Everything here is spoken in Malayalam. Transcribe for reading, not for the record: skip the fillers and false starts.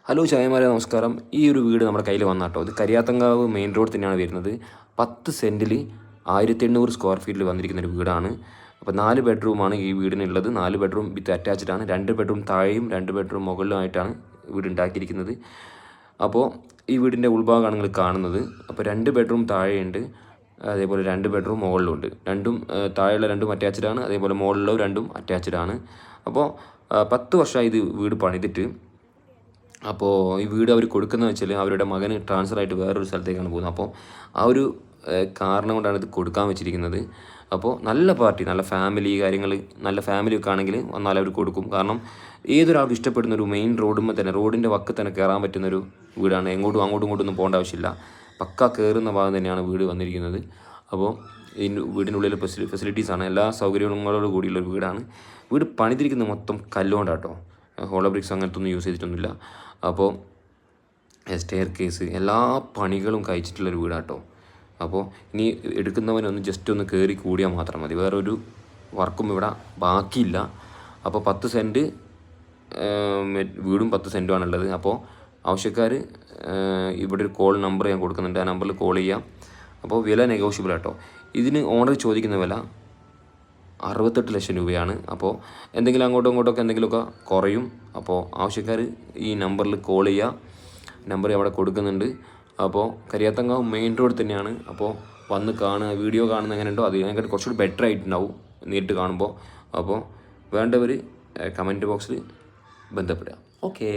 ഹലോ ചായമാരെ നമസ്കാരം. ഈ ഒരു വീട് നമ്മുടെ കയ്യിൽ വന്ന കേട്ടോ. ഇത് കരിയാത്തങ്കാവ് മെയിൻ റോഡ് തന്നെയാണ് വരുന്നത്. 10 സെൻറ്റിൽ 1800 സ്ക്വയർ ഫീറ്റിൽ വന്നിരിക്കുന്ന ഒരു വീടാണ്. അപ്പോൾ 4 ബെഡ്റൂമാണ് ഈ വീടിനുള്ളത്. 4 ബെഡ്റൂം വിത്ത് അറ്റാച്ച്ഡ് ആണ്. 2 ബെഡ്റൂം താഴെയും 2 ബെഡ്റൂം മുകളിലുമായിട്ടാണ് വീട് ഉണ്ടാക്കിയിരിക്കുന്നത്. അപ്പോൾ ഈ വീടിൻ്റെ ഉൾഭാഗമാണ് നിങ്ങൾ കാണുന്നത്. അപ്പോൾ 2 ബെഡ്റൂം താഴെയുണ്ട്, അതേപോലെ 2 ബെഡ്റൂം മുകളിലുണ്ട്. രണ്ടും താഴെയുള്ള രണ്ടും അറ്റാച്ച്ഡ് ആണ്, അതേപോലെ മുകളിലുള്ള രണ്ടും അറ്റാച്ച്ഡ് ആണ്. അപ്പോൾ 10 വർഷമായി ഇത് വീട് പണിതിട്ട്. അപ്പോൾ ഈ വീട് അവർ കൊടുക്കുന്നത് വെച്ചാൽ അവരുടെ മകന് ട്രാൻസ്ഫർ ആയിട്ട് വേറൊരു സ്ഥലത്തേക്കാണ് പോകുന്നത്. അപ്പോൾ ആ ഒരു കാരണം കൊണ്ടാണ് ഇത് കൊടുക്കാൻ വെച്ചിരിക്കുന്നത്. അപ്പോൾ നല്ല പാർട്ടി, നല്ല ഫാമിലി കാര്യങ്ങൾ, നല്ല ഫാമിലി ഒക്കെ ആണെങ്കിൽ വന്നാൽ അവർ കൊടുക്കും. കാരണം ഏതൊരാൾക്ക് ഇഷ്ടപ്പെടുന്ന ഒരു മെയിൻ റോഡുമ്പോൾ തന്നെ, റോഡിൻ്റെ വക്ക് തന്നെ കയറാൻ പറ്റുന്നൊരു വീടാണ്. അങ്ങോട്ടും ഇങ്ങോട്ടും ഒന്നും പോകേണ്ട ആവശ്യമില്ല. പക്ക കയറുന്ന ഭാഗം തന്നെയാണ് വീട് വന്നിരിക്കുന്നത്. അപ്പോൾ ഈ വീടിനുള്ളിൽ ഫെസിലിറ്റീസാണ്, എല്ലാ സൗകര്യങ്ങളോട് കൂടിയുള്ളൊരു വീടാണ്. വീട് പണിതിരിക്കുന്നത് മൊത്തം കല്ലുകൊണ്ടാട്ടോ, ഹോളോ ബ്രിക്സ് അങ്ങനത്തെ ഒന്നും യൂസ് ചെയ്തിട്ടൊന്നുമില്ല. അപ്പോൾ സ്റ്റെയർ കേസ് എല്ലാ പണികളും കഴിച്ചിട്ടുള്ളൊരു വീടാട്ടോ. അപ്പോൾ ഇനി എടുക്കുന്നവനൊന്ന് ജസ്റ്റ് ഒന്ന് കയറി കൂടിയാൽ മാത്രം മതി, വേറൊരു വർക്കും ഇവിടെ ബാക്കിയില്ല. അപ്പോൾ 10 സെൻറ്റ് വീടും 10 സെൻറ്റുമാണുള്ളത്. അപ്പോൾ ആവശ്യക്കാർ ഇവിടെ ഒരു കോൾ നമ്പർ ഞാൻ കൊടുക്കുന്നുണ്ട്, ആ നമ്പറിൽ കോൾ ചെയ്യാം. അപ്പോൾ വില നെഗോഷ്യബിൾ ആട്ടോ. ഇതിന് ഓണർ ചോദിക്കുന്ന വില 68 ലക്ഷം രൂപയാണ്. അപ്പോൾ എന്തെങ്കിലും അങ്ങോട്ടും ഇങ്ങോട്ടൊക്കെ എന്തെങ്കിലുമൊക്കെ കുറയും. അപ്പോൾ ആവശ്യക്കാർ ഈ നമ്പറിൽ കോൾ ചെയ്യുക, നമ്പർ അവിടെ കൊടുക്കുന്നുണ്ട്. അപ്പോൾ കരിയാത്തങ്കാവ് മെയിൻ റോഡ് തന്നെയാണ്. അപ്പോൾ വന്ന് കാണുക, വീഡിയോ കാണുന്ന എങ്ങനെയുണ്ടോ അതിനേക്കാൾ കുറച്ചുകൂടി ബെറ്റർ ആയിട്ടുണ്ടാവും നേരിട്ട് കാണുമ്പോൾ. അപ്പോൾ വേണ്ടവർ കമൻറ്റ് ബോക്സിൽ ബന്ധപ്പെടുക. ഓക്കേ.